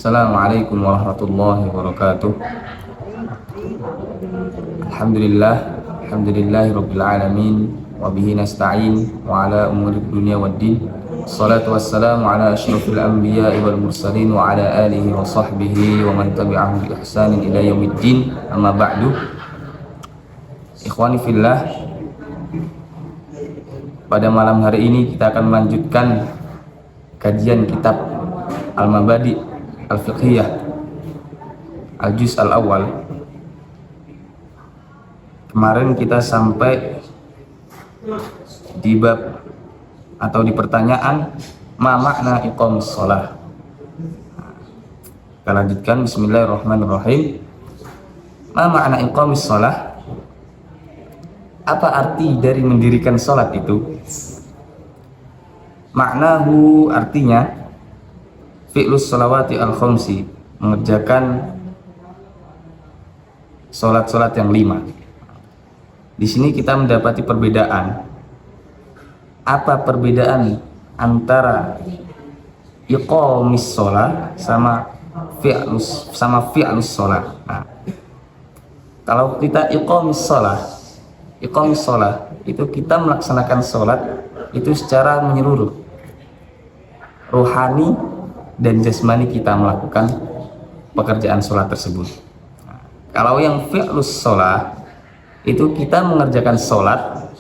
Assalamualaikum warahmatullahi wabarakatuh. Alhamdulillah, alhamdulillahirabbil alamin wa bihi nasta'in wa ala umuri dunya waddin. Wassalatu wassalamu ala asyrafil anbiya'i wal mursalin wa ala alihi wa sahbihi wa man tabi'ahum bi ihsanin ila yaumiddin. Amma ba'du. Ikhwani fillah, pada malam hari ini kita akan melanjutkan kajian kitab Al-Mabadi' Al-Fiqhiyah Al-Juz Al-Awwal. Kemarin kita sampai di bab atau di pertanyaan ma makna iqamis shalah. Kita lanjutkan. Bismillahirrahmanirrahim. Ma makna iqamis shalah? Apa arti dari mendirikan salat itu? Maknahu, artinya fi'lus sholawati al-khamsi, mengerjakan sholat-sholat yang 5. Di sini kita mendapati perbedaan. Apa perbedaan antara iqamis sholat sama fi'lus sholat? Nah, kalau kita iqamis sholat itu kita melaksanakan sholat itu secara menyeluruh, rohani dan jasmani kita melakukan pekerjaan sholat tersebut. Nah, kalau yang fi'lus sholat itu kita mengerjakan sholat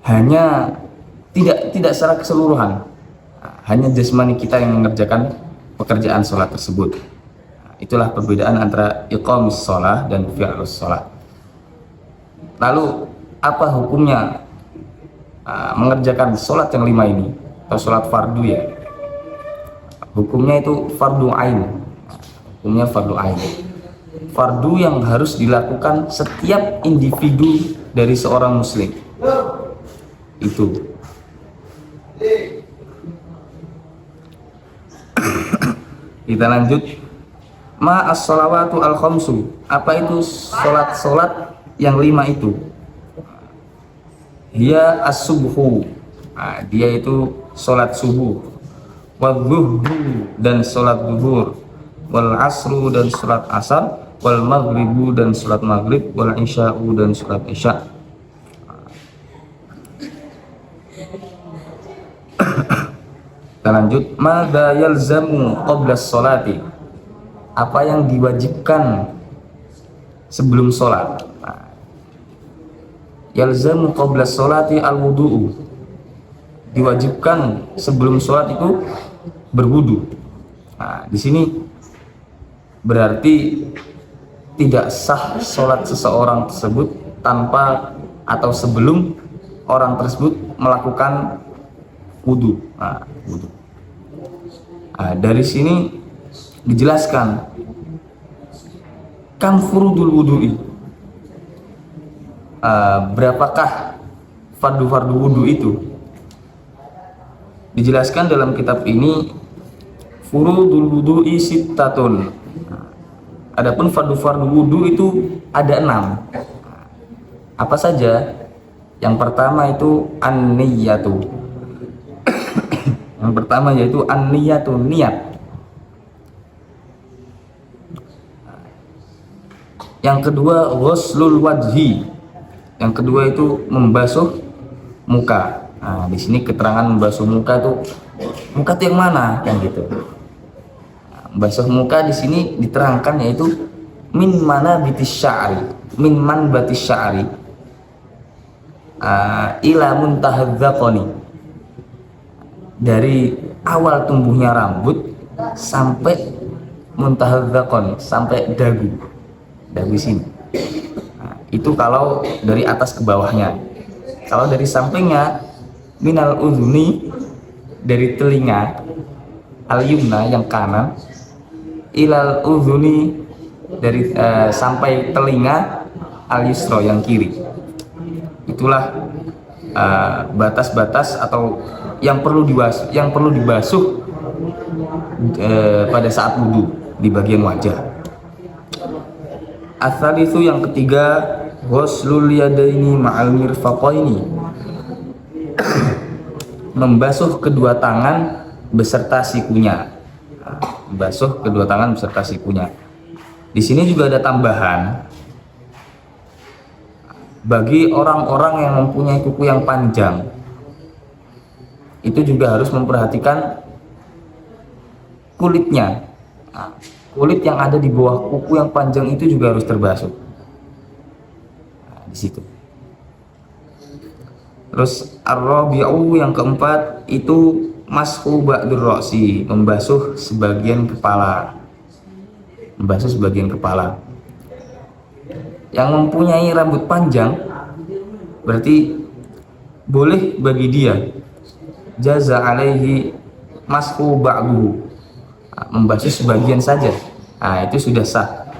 hanya tidak secara keseluruhan, hanya jasmani kita yang mengerjakan pekerjaan sholat tersebut. Nah, itulah perbedaan antara iqamis sholat dan fi'lus sholat. Lalu apa hukumnya mengerjakan sholat yang 5 ini atau sholat fardu ya? Hukumnya itu fardu ain. Hukumnya fardu ain. Fardu yang harus dilakukan setiap individu dari seorang muslim. Itu. Kita lanjut. Ma as-sholawatu al-khamsu. Apa itu sholat-sholat yang 5 itu? Dia as-subhu. Nah, dia itu sholat subuh, wal zuhru dan sholat zuhur, wal asru dan sholat asar, wal maghribu dan sholat maghrib, wal isya'u dan sholat isya'. Kita lanjut. Madza yalzamu qabla sholati? Apa yang diwajibkan sebelum sholat? Yalzamu qabla sholati al-wudu'u. Diwajibkan sebelum sholat itu berwudu. Nah, di sini berarti tidak sah sholat seseorang tersebut tanpa atau sebelum orang tersebut melakukan wudu. Nah, wudu. Nah, dari sini dijelaskan kam furudul wudu'i. Berapakah fardu-fardu wudu itu? Dijelaskan dalam kitab ini, furudul wudu'i sittatun. Adapun fardu-fardu wudu itu ada 6. Apa saja? Yang pertama itu an-niyatu. Yang pertama yaitu an-niyatu, niat. Yang kedua ghuslul wajhi. Yang kedua itu membasuh muka. Nah, di sini keterangan membasuh muka itu yang mana kan gitu. Nah, membasuh muka di sini diterangkan yaitu min man batis sya'ri ila muntahadzaqani, dari awal tumbuhnya rambut sampai muntahadzaqani, sampai dagu sini. Nah, itu kalau dari atas ke bawahnya. Kalau dari sampingnya, minal udhuni, dari telinga, al yumna yang kanan, ilal udhuni, dari sampai telinga, al yusra yang kiri. Itulah batas-batas atau yang perlu dibasuh pada saat wudu di bagian wajah. Ats-tsalitsu, yang ketiga, ghuslul yadaini ma'al mirfaqaini, membasuh kedua tangan beserta sikunya. membasuh kedua tangan beserta sikunya. Di sini juga ada tambahan bagi orang-orang yang mempunyai kuku yang panjang, itu juga harus memperhatikan kulitnya. Kulit yang ada di bawah kuku yang panjang itu juga harus terbasuh. Di situ. Terus ar-rabi'u yang keempat itu mashu ba'dur ra'si, membasuh sebagian kepala. Membasuh sebagian kepala. Yang mempunyai rambut panjang berarti boleh bagi dia jaza alaihi mashu ba'du, membasuh sebagian saja. Itu sudah sah.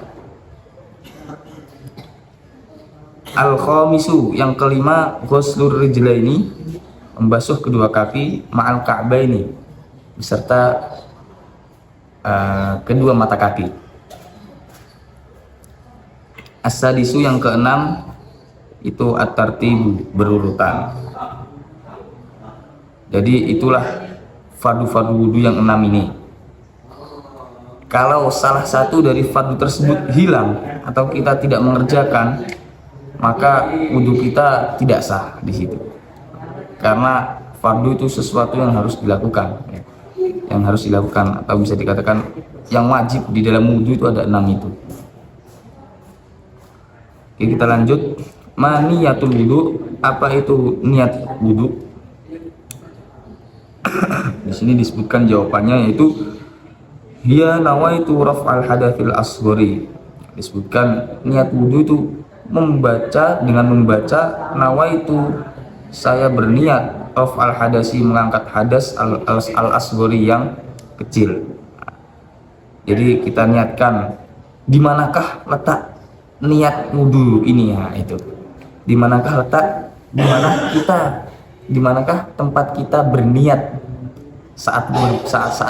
Al-khamisu yang kelima ghuslur rijlaini, membasuh kedua kaki ma'al ka'baini, beserta kedua mata kaki. As-sadisu yang keenam itu at-tartibu, berurutan. Jadi itulah fardu-fardu wudu yang 6 ini. Kalau salah satu dari fardu tersebut hilang atau kita tidak mengerjakan, maka wudu kita tidak sah di situ. Karena fardu itu sesuatu yang harus dilakukan, yang harus dilakukan, atau bisa dikatakan yang wajib di dalam wudu itu ada 6 itu. Oke, kita lanjut. Maniyatul wudu, apa itu niat wudu? Di sini disebutkan jawabannya, yaitu hiya nawaitu raf'al hadatsil asghari. Disebutkan niat wudu itu dengan membaca nawaitu, saya berniat raf'al hadasi, mengangkat hadas al asghari yang kecil. Jadi kita niatkan di manakah letak niat wudu ini, itu di manakah letak, di manakah tempat kita berniat saat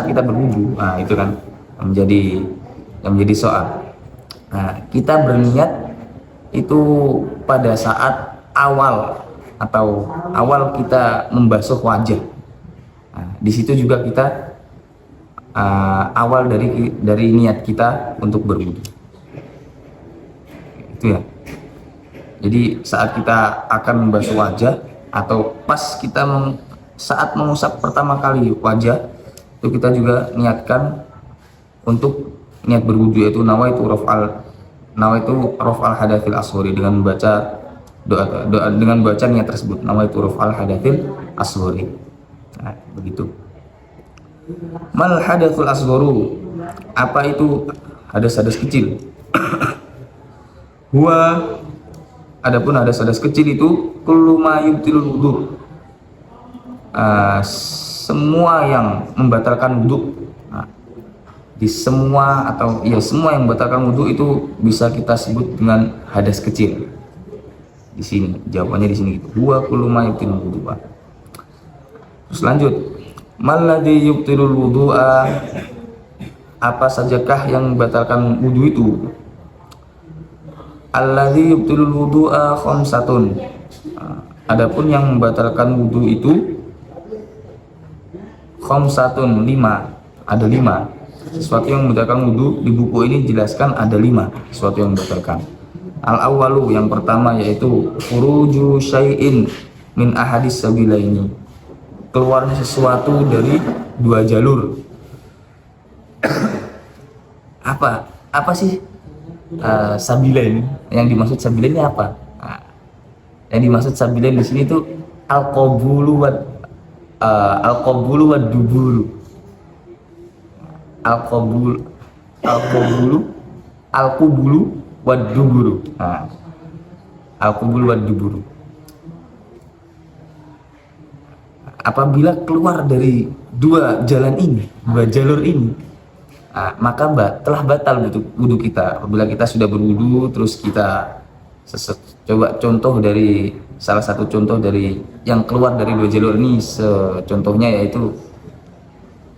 kita berwudu. Itu kan yang menjadi soal. Kita berniat itu pada saat awal kita membasuh wajah. Di situ juga kita awal dari niat kita untuk berwudu. Itu ya. Jadi saat kita akan membasuh wajah atau pas kita saat mengusap pertama kali wajah, itu kita juga niatkan untuk niat berwudu, yaitu nawaitu raf'al hadatsil asghari, dengan membaca doa dengan baca niat tersebut, nawaitu raf'al hadatsil asghari. Begitu. Mal hadatsul asgharu, apa itu hadas-hadas kecil? Adapun hadas-hadas kecil itu kullu ma yubtilul wudu, semua yang membatalkan wudu. Semua yang membatalkan wudu itu bisa kita sebut dengan hadas kecil. Di sini jawabannya, di sini huwa kullu ma yubtilul wudu. Terus lanjut, mal ladzi yubtilul wudu'a, apa sajakah yang membatalkan wudu itu? Alladzi yubtilul wudu'a khamsatun, adapun yang membatalkan wudu itu khamsatun, 5, ada 5. Sesuatu yang membatalkan wudu di buku ini jelaskan ada 5 sesuatu yang membatalkan. Al-awwalu, yang pertama, yaitu khuruju syai'in min ahadis sabilaini, keluarnya sesuatu dari dua jalur. Apa sih sabilain? Yang dimaksud sabilain ini apa? Yang dimaksud sabilain di sini tuh al-qabulu wad duburu. Al-qubulu wad duburu. Al-qubulu wad duburu. Apabila keluar dari dua jalan ini, dua jalur ini, maka telah batal wudu kita. Apabila kita sudah berwudu, terus kita coba salah satu contoh dari yang keluar dari dua jalur ini, contohnya yaitu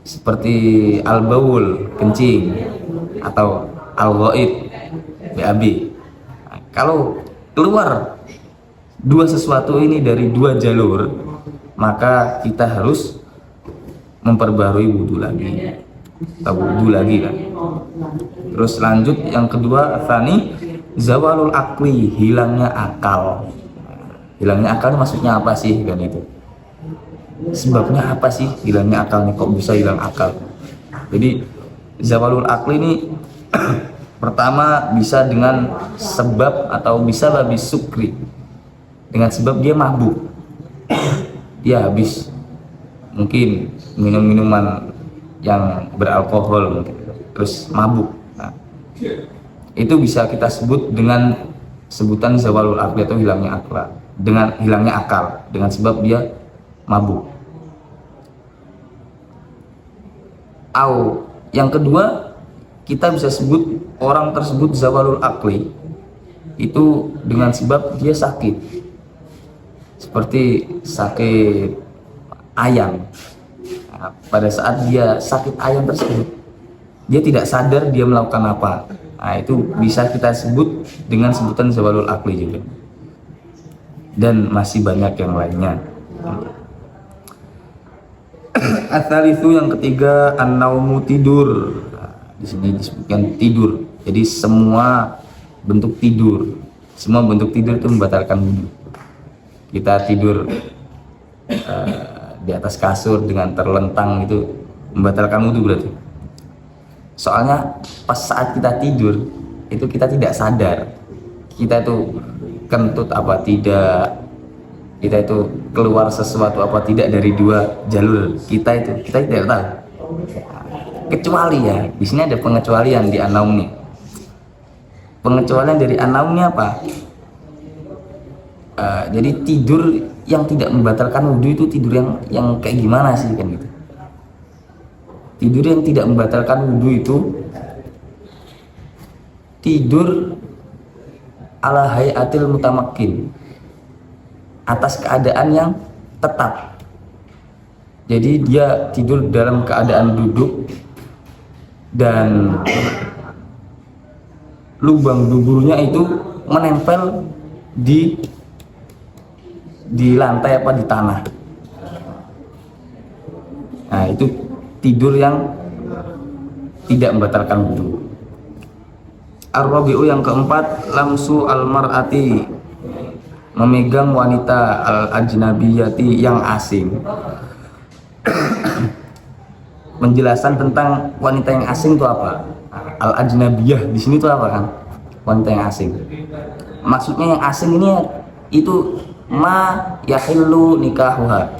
seperti al-baul, kencing, atau al-ghaid, BAB. Kalau keluar dua sesuatu ini dari dua jalur, maka kita harus memperbarui wudu lagi. atau wudu lagi kan. Terus lanjut yang kedua, tsani zawalul akli, hilangnya akal. Hilangnya akal maksudnya apa sih kan itu? Sebabnya apa sih hilangnya akal nih, kok bisa hilang akal? Jadi zawalul akli ini pertama bisa dengan sebab atau bisa habis sukri, dengan sebab dia mabuk, dia habis mungkin minum minuman yang beralkohol mungkin, terus mabuk. Nah, itu bisa kita sebut dengan sebutan zawalul akli atau hilangnya akal, dengan hilangnya akal dengan sebab dia mabuk. Au yang kedua, kita bisa sebut orang tersebut zawalul akli itu dengan sebab dia sakit, seperti sakit ayam. Nah, pada saat dia sakit ayam tersebut, dia tidak sadar dia melakukan apa. Nah, itu bisa kita sebut dengan sebutan zawalul akli juga. Dan masih banyak yang lainnya. Ats-tsalitsu yang ketiga, an-naumu, tidur. Nah, di sini disebutkan tidur. Jadi semua bentuk tidur, semua bentuk tidur itu membatalkan wudu. Kita tidur di atas kasur dengan terlentang itu membatalkan wudu berarti. Soalnya pas saat kita tidur itu kita tidak sadar kita itu kentut apa tidak, kita itu keluar sesuatu apa tidak dari dua jalur kita tidak tahu. Kecuali ya, di sini ada pengecualian di an-naum nih. Pengecualian dari an-naumnya apa? Jadi tidur yang tidak membatalkan wudhu itu tidur yang kayak gimana sih kan gitu. Tidur yang tidak membatalkan wudhu itu tidur ala hayatil mutamakkin, atas keadaan yang tetap. Jadi dia tidur dalam keadaan duduk dan lubang duburnya itu menempel di lantai apa di tanah. Nah, itu tidur yang tidak membatalkan wudu. Ar-rabi'u yang keempat, lamsu al-mar'ati, memegang wanita al-ajnabiyati yang asing. Menjelaskan tentang wanita yang asing itu apa? Al-ajnabiyah di sini itu apa kan? Wanita yang asing. Maksudnya yang asing ini itu ma yahillu nikahuha,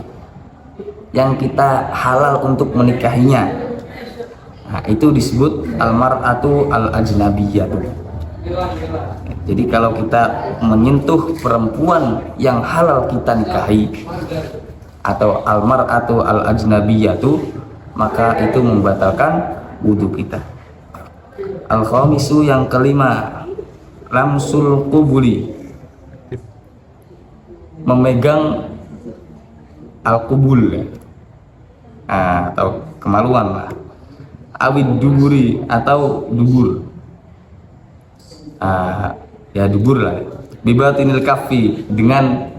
yang kita halal untuk menikahinya. Nah, itu disebut al-mar'atu al-ajnabiyah. Jadi kalau kita menyentuh perempuan yang halal kita nikahi atau al-mar'atu al-ajnabiyah, maka itu membatalkan wudhu kita. Al-khamisu yang kelima, lamsul qubuli, memegang al-qubul, atau kemaluan lah, awid duburi atau dubur, ya dubur lah, bibatinil kaffi, dengan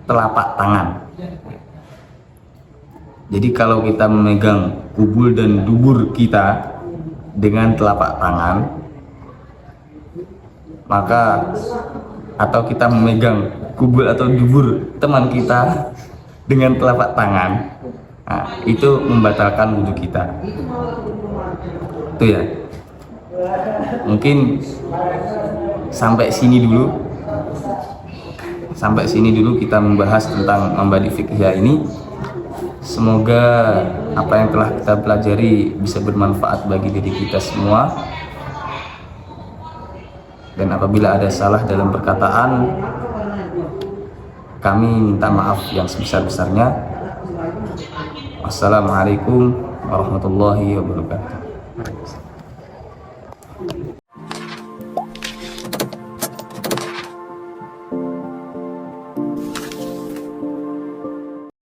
telapak tangan. Jadi kalau kita memegang kubul dan dubur kita dengan telapak tangan, maka atau kita memegang kubul atau dubur teman kita dengan telapak tangan, nah, itu membatalkan wudhu kita. Itu ya, mungkin sampai sini dulu kita membahas tentang membadi fikih ini. Semoga apa yang telah kita pelajari bisa bermanfaat bagi diri kita semua, dan apabila ada salah dalam perkataan, kami minta maaf yang sebesar-besarnya. Wassalamualaikum warahmatullahi wabarakatuh.